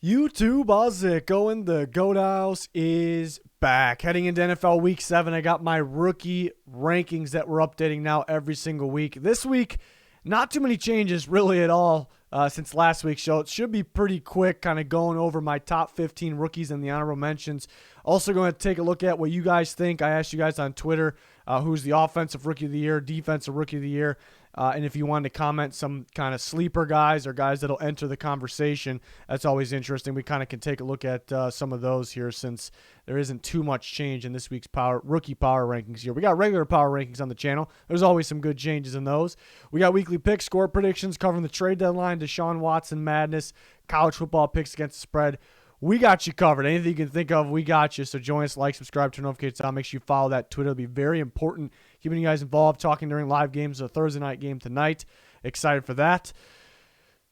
YouTube, how's it going? The Goat House is back. Heading into NFL Week 7, I got my rookie rankings that we're updating now every single week. This week, not too many changes really at all since last week's show. It should be pretty quick, kind of going over my top 15 rookies and the honorable mentions. Also going to take a look at what you guys think. I asked you guys on Twitter who's the offensive rookie of the year, defensive rookie of the year, and if you wanted to comment some kind of sleeper guys or guys that'll enter the conversation, that's always interesting. We kind of can take a look at some of those here since there isn't too much change in this week's rookie power rankings here. We got regular power rankings on the channel. There's always some good changes in those. We got weekly picks, score predictions, covering the trade deadline, Deshaun Watson madness, college football picks against the spread. We got you covered. Anything you can think of, we got you. So join us, like, subscribe, turn notifications on. Make sure you follow that Twitter. It'll be very important. Keeping you guys involved, talking during live games. A Thursday night game tonight. Excited for that.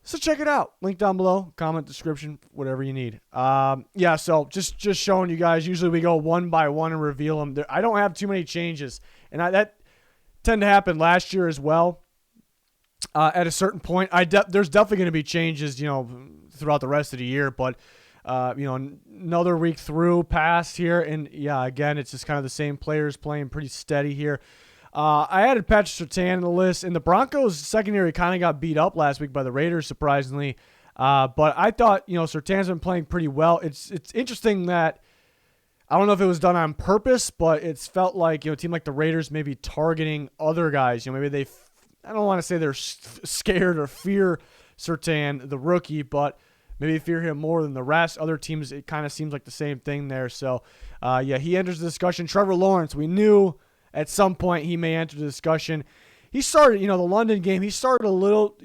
So check it out. Link down below. Comment, description, whatever you need. So just showing you guys. Usually we go one by one and reveal them. I don't have too many changes. And that tend to happen last year as well. At a certain point, there's definitely going to be changes, throughout the rest of the year. But another week past here, and again, it's just kind of the same players playing pretty steady here. I added Patrick Surtain in the list, and the Broncos secondary kind of got beat up last week by the Raiders, surprisingly. But I thought, Surtain's been playing pretty well. It's interesting that I don't know if it was done on purpose, but it's felt like, a team like the Raiders maybe targeting other guys. Maybe I don't want to say they're scared or fear Surtain, the rookie, but maybe fear him more than the rest. Other teams, it kind of seems like the same thing there. So, he enters the discussion. Trevor Lawrence, we knew at some point he may enter the discussion. He started, the London game, he started a little,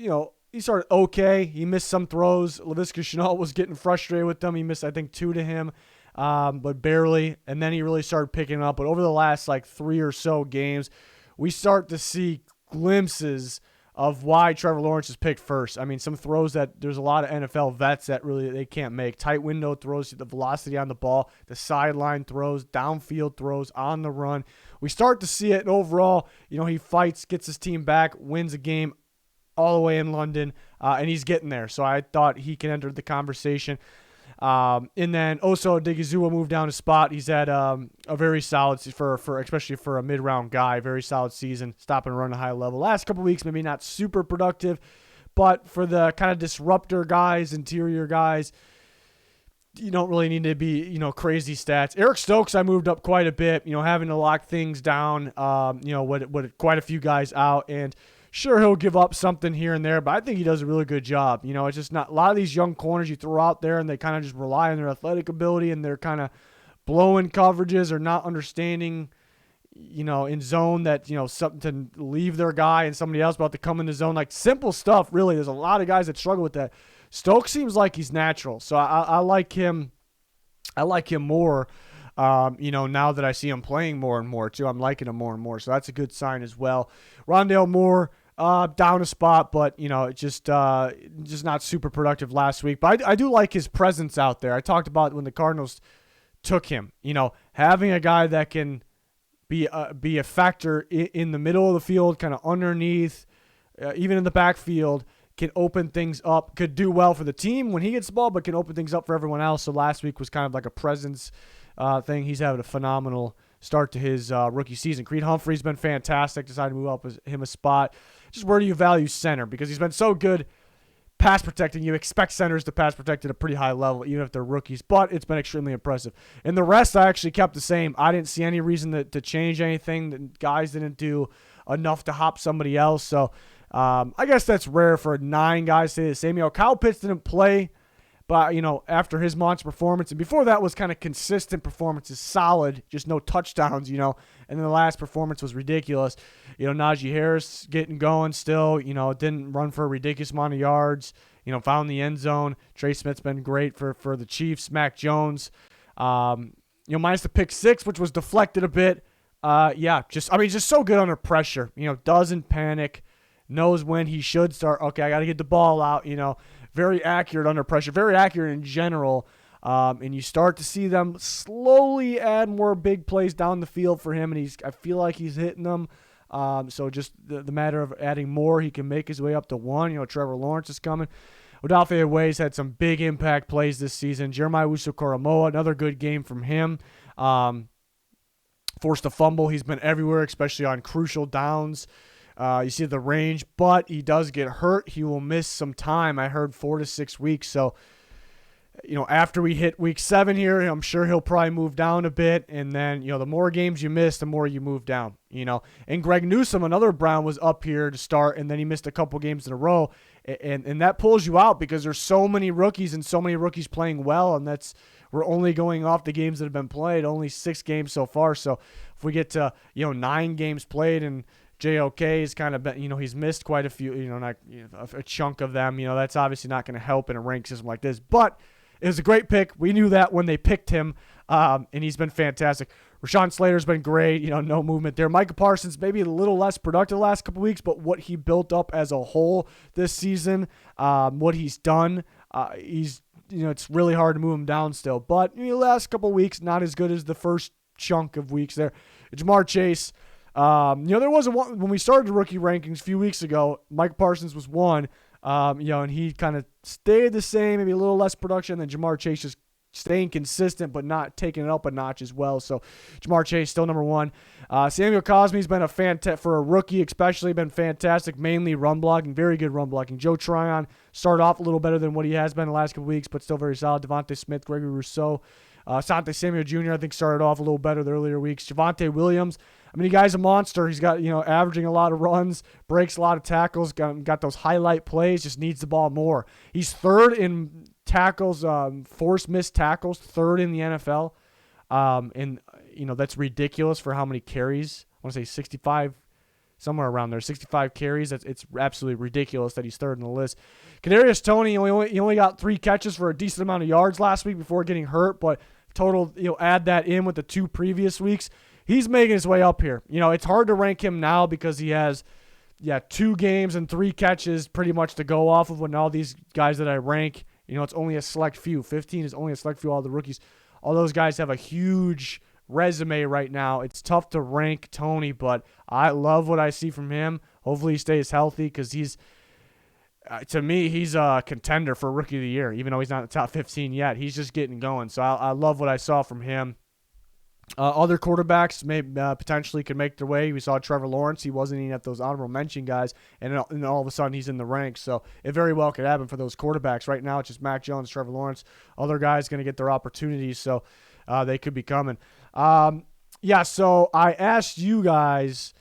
he started okay. He missed some throws. Laviska Shenault was getting frustrated with them. He missed, I think, 2 to him, but barely. And then he really started picking up. But over the last, 3 or so games, we start to see glimpses of why Trevor Lawrence is picked first. I mean, some throws that there's a lot of NFL vets that really they can't make. Tight window throws, the velocity on the ball, the sideline throws, downfield throws, on the run. We start to see it, and overall, he fights, gets his team back, wins a game all the way in London, and he's getting there. So I thought he can enter the conversation. And then Oso Odigizua moved down a spot. He's had a very solid for especially for a mid-round guy, very solid season, stop and run at a high level. Last couple weeks, maybe not super productive, but for the kind of disruptor guys, interior guys, you don't really need to be, crazy stats. Eric Stokes, I moved up quite a bit, having to lock things down, with quite a few guys out, and sure, he'll give up something here and there, but I think he does a really good job. It's just not a lot of these young corners you throw out there and they kind of just rely on their athletic ability and they're kind of blowing coverages or not understanding, in zone that, something to leave their guy and somebody else about to come in the zone. Like simple stuff, really. There's a lot of guys that struggle with that. Stokes seems like he's natural. So I like him. I like him more. Now that I see him playing more and more too, I'm liking him more and more. So that's a good sign as well. Rondale Moore, down a spot, but just not super productive last week. But I do like his presence out there. I talked about when the Cardinals took him. Having a guy that can be a factor in the middle of the field, kind of underneath, even in the backfield, can open things up. Could do well for the team when he gets the ball, but can open things up for everyone else. So last week was kind of like a presence thing. He's having a phenomenal start to his rookie season. Creed Humphrey's been fantastic. Decided to move up him a spot. Just where do you value center? Because he's been so good pass protecting. You expect centers to pass protect at a pretty high level, even if they're rookies. But it's been extremely impressive. And the rest I actually kept the same. I didn't see any reason to change anything. The guys didn't do enough to hop somebody else. So I guess that's rare for 9 guys to say the same. Kyle Pitts didn't play. But, after his monster performance, and before that was kind of consistent performances, solid, just no touchdowns, and then the last performance was ridiculous. Najee Harris getting going still, didn't run for a ridiculous amount of yards, found the end zone. Trey Smith's been great for the Chiefs. Mac Jones, minus the pick 6, which was deflected a bit. Just so good under pressure, doesn't panic, knows when he should start. Okay, I got to get the ball out, very accurate under pressure, very accurate in general. And you start to see them slowly add more big plays down the field for him, and I feel like he's hitting them. So just the matter of adding more, he can make his way up to 1. Trevor Lawrence is coming. Odafe Away's had some big impact plays this season. Jeremiah Wusu-Koramoah, another good game from him. Forced a fumble. He's been everywhere, especially on crucial downs. You see the range, but he does get hurt. He will miss some time. I heard 4 to 6 weeks. So, after we hit week 7 here, I'm sure he'll probably move down a bit. And then, the more games you miss, the more you move down, And Greg Newsome, another Brown, was up here to start, and then he missed a couple games in a row. And that pulls you out because there's so many rookies and so many rookies playing well. And we're only going off the games that have been played, only 6 games so far. So if we get to, 9 games played and JOK is kind of been, he's missed quite a few, a chunk of them. That's obviously not going to help in a ranked system like this. But it was a great pick. We knew that when they picked him, and he's been fantastic. Rashawn Slater's been great. No movement there. Micah Parsons maybe a little less productive the last couple weeks, but what he built up as a whole this season, what he's done, it's really hard to move him down still. But the last couple weeks, not as good as the first chunk of weeks there. Jamar Chase. There was when we started the rookie rankings a few weeks ago, Mike Parsons was 1, and he kind of stayed the same, maybe a little less production than Jamar Chase, just staying consistent but not taking it up a notch as well. So Jamar Chase still number 1. Samuel Cosme's been for a rookie especially, been fantastic, mainly run blocking, very good run blocking. Joe Tryon started off a little better than what he has been the last couple weeks, but still very solid. Devontae Smith, Gregory Rousseau, Sante Samuel Jr. I think started off a little better the earlier weeks. Javonte Williams, the guy's a monster. He's got, averaging a lot of runs, breaks a lot of tackles, got those highlight plays, just needs the ball more. He's 3rd in tackles, forced missed tackles, 3rd in the NFL. That's ridiculous for how many carries. I want to say 65, somewhere around there, 65 carries. It's absolutely ridiculous that he's 3rd in the list. Kadarius Toney, he only got 3 catches for a decent amount of yards last week before getting hurt, but total, add that in with the 2 previous weeks. He's making his way up here. It's hard to rank him now because he has, 2 games and 3 catches pretty much to go off of when all these guys that I rank, it's only a select few. 15 is only a select few of all the rookies. All those guys have a huge resume right now. It's tough to rank Toney, but I love what I see from him. Hopefully he stays healthy because to me, he's a contender for Rookie of the Year, even though he's not in the top 15 yet. He's just getting going. So I love what I saw from him. Other quarterbacks may potentially could make their way. We saw Trevor Lawrence. He wasn't even at those honorable mention guys, and all of a sudden he's in the ranks. So it very well could happen for those quarterbacks. Right now it's just Mac Jones, Trevor Lawrence. Other guys going to get their opportunities, so they could be coming. So I asked you guys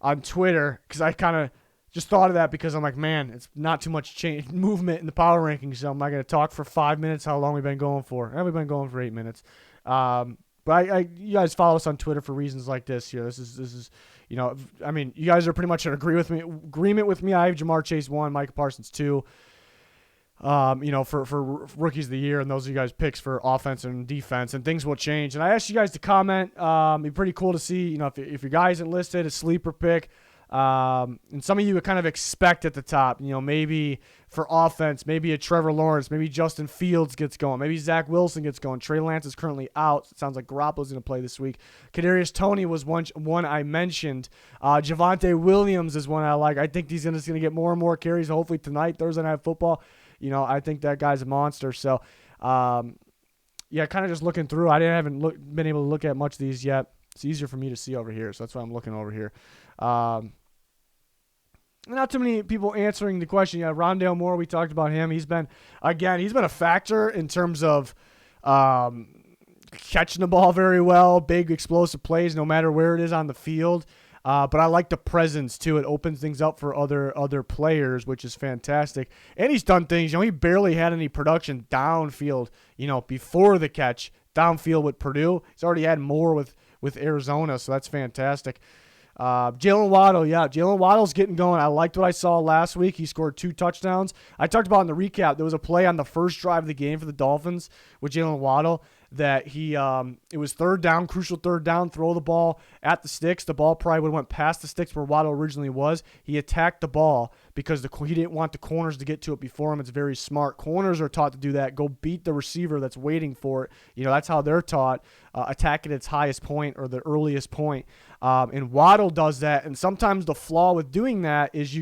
on Twitter because I kind of just thought of that because I'm like, man, it's not too much change movement in the power rankings, so I'm not going to talk for 5 minutes. How long we've been going for? We've been going for 8 minutes. But you guys follow us on Twitter for reasons like this here. This is, you guys are pretty much in agreement with me. I have Jamar Chase 1, Micah Parsons 2. For rookies of the year, and those are you guys' picks for offense and defense, and things will change. And I asked you guys to comment. It'd be pretty cool to see, if your guy isn't listed, a sleeper pick. And some of you would kind of expect at the top, maybe for offense, maybe a Trevor Lawrence, maybe Justin Fields gets going, maybe Zach Wilson gets going. Trey Lance is currently out. It sounds like Garoppolo's going to play this week. Kadarius Toney was one I mentioned. Javonte Williams is one I like. I think he's going to get more and more carries. Hopefully tonight, Thursday Night Football. I think that guy's a monster. So, kind of just looking through. I haven't been able to look at much of these yet. It's easier for me to see over here, so that's why I'm looking over here. Not too many people answering the question. Rondale Moore, we talked about him. He's been a factor in terms of catching the ball very well, big explosive plays no matter where it is on the field. But I like the presence, too. It opens things up for other players, which is fantastic. And he's done things. He barely had any production downfield, before the catch, downfield with Purdue. He's already had more with Arizona, so that's fantastic. Jalen Waddle, Jalen Waddle's getting going. I liked what I saw last week. He scored 2 touchdowns. I talked about in the recap, there was a play on the first drive of the game for the Dolphins with Jalen Waddle that it was 3rd down, crucial 3rd down, throw the ball at the sticks. The ball probably would have went past the sticks where Waddle originally was. He attacked the ball because he didn't want the corners to get to it before him. It's very smart. Corners are taught to do that. Go beat the receiver that's waiting for it. That's how they're taught. Attack at its highest point or the earliest point. And Waddle does that. And sometimes the flaw with doing that is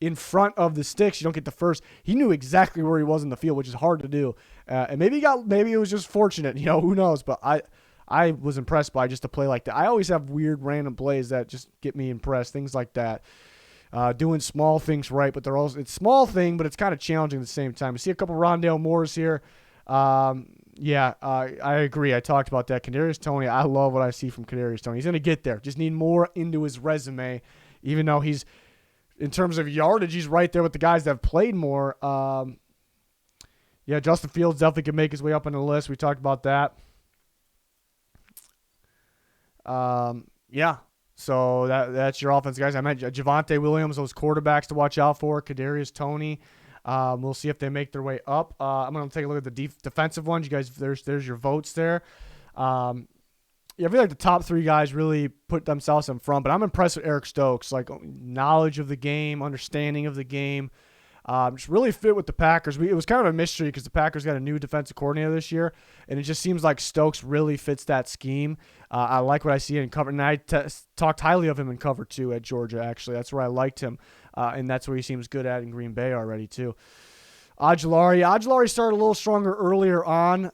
in front of the sticks. You don't get the first. He knew exactly where he was in the field, which is hard to do. And maybe it was just fortunate. Who knows? But I was impressed by just a play like that. I always have weird random plays that just get me impressed. Things like that. Doing small things right, but it's small thing, but it's kind of challenging at the same time. You see a couple Rondale Moores here. I agree. I talked about that. Kadarius Toney, I love what I see from Kadarius Toney. He's going to get there. Just need more into his resume, even though he's, in terms of yardage, he's right there with the guys that have played more. Justin Fields definitely can make his way up on the list. We talked about that. So that's your offense, guys. I mentioned Javonte Williams, those quarterbacks to watch out for. Kadarius Toney. We'll see if they make their way up. I'm going to take a look at the defensive ones. You guys, there's your votes there. I feel like the top three guys really put themselves in front, but I'm impressed with Eric Stokes. Like, knowledge of the game, understanding of the game. Just really fit with the Packers. It was kind of a mystery because the Packers got a new defensive coordinator this year, and it just seems like Stokes really fits that scheme. I like what I see in cover, and I talked highly of him in cover 2 at Georgia, actually. That's where I liked him, and that's where he seems good at in Green Bay already, too. Ojulari started a little stronger earlier on.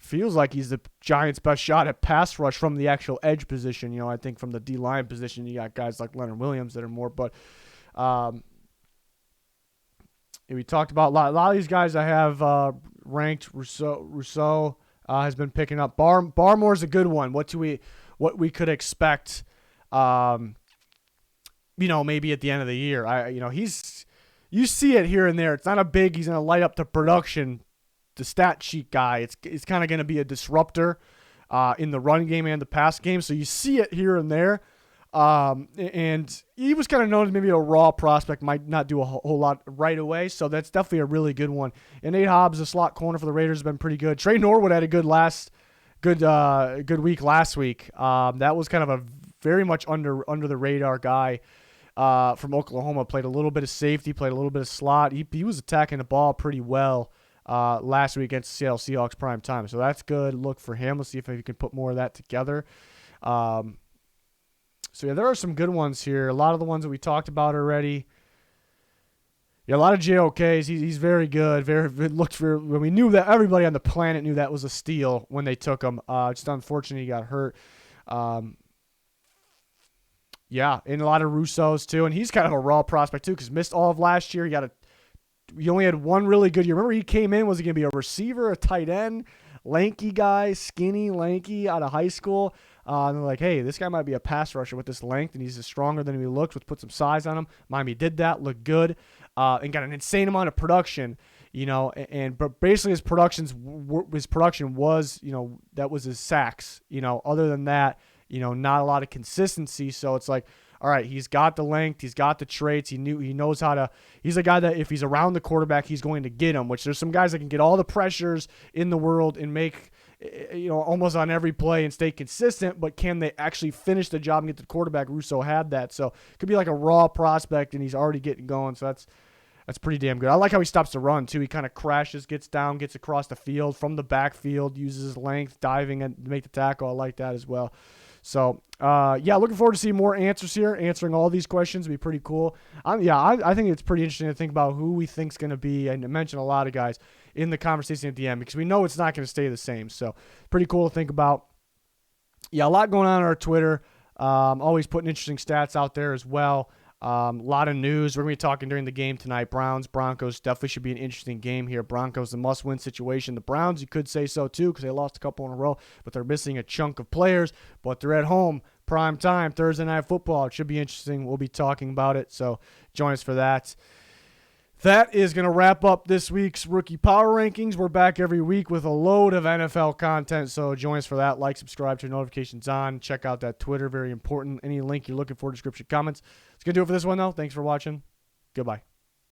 Feels like he's the Giants' best shot at pass rush from the actual edge position. I think from the D-line position, you got guys like Leonard Williams that are more, but we talked about a lot of these guys I have ranked. Rousseau has been picking up. Barmore's a good one. What we could expect, maybe at the end of the year. You see it here and there. It's not he's going to light up the production, the stat sheet guy. It's kind of going to be a disruptor in the run game and the pass game. So you see it here and there. And he was kind of known as maybe a raw prospect, might not do a whole lot right away. So that's definitely a really good one. And Nate Hobbs, the slot corner for the Raiders, has been pretty good. Trey Norwood had a good week last week. That was kind of a very much under the radar guy from Oklahoma. Played a little bit of safety, played a little bit of slot. He was attacking the ball pretty well last week against the Seattle Seahawks prime time. So that's good. Look for him. Let's see if he can put more of that together. There are some good ones here. A lot of the ones that we talked about already. A lot of JOKs. He's very good. When we knew that, everybody on the planet knew that was a steal when they took him. Just unfortunate he got hurt. And a lot of Russo's too. And he's kind of a raw prospect too because missed all of last year. He only had one really good year. Remember, he came in, was he going to be a receiver, a tight end, lanky guy, skinny, lanky, out of high school? And they're like, hey, this guy might be a pass rusher with this length, and he's stronger than he looks. Let's put some size on him. Miami did that, looked good, and got an insane amount of production. But basically his production was, that was his sacks. Other than that, not a lot of consistency. So it's like, all right, he's got the length, he's got the traits, he knows how to. He's a guy that if he's around the quarterback, he's going to get him. Which there's some guys that can get all the pressures in the world and make, almost on every play and stay consistent, but can they actually finish the job and get the quarterback? Russo had that, so it could be like a raw prospect, and he's already getting going. So that's pretty damn good. I like how he stops the run too. He kind of crashes, gets down, gets across the field from the backfield, uses his length, diving and make the tackle. I like that as well. So, looking forward to seeing more answers here. Answering all these questions would be pretty cool. I think it's pretty interesting to think about who we think is going to be, and I mentioned a lot of guys in the conversation at the end because we know it's not going to stay the same. So, pretty cool to think about. A lot going on our Twitter. Always putting interesting stats out there as well. A lot of news. We're going to be talking during the game tonight. Browns, Broncos definitely should be an interesting game here. Broncos, a must-win situation. The Browns, you could say so too because they lost a couple in a row, but they're missing a chunk of players. But they're at home, prime time, Thursday Night Football. It should be interesting. We'll be talking about it, so join us for that. That is going to wrap up this week's Rookie Power Rankings. We're back every week with a load of NFL content, so join us for that. Like, subscribe, turn notifications on. Check out that Twitter, very important. Any link you're looking for, description, comments. It's going to do it for this one, though. Thanks for watching. Goodbye.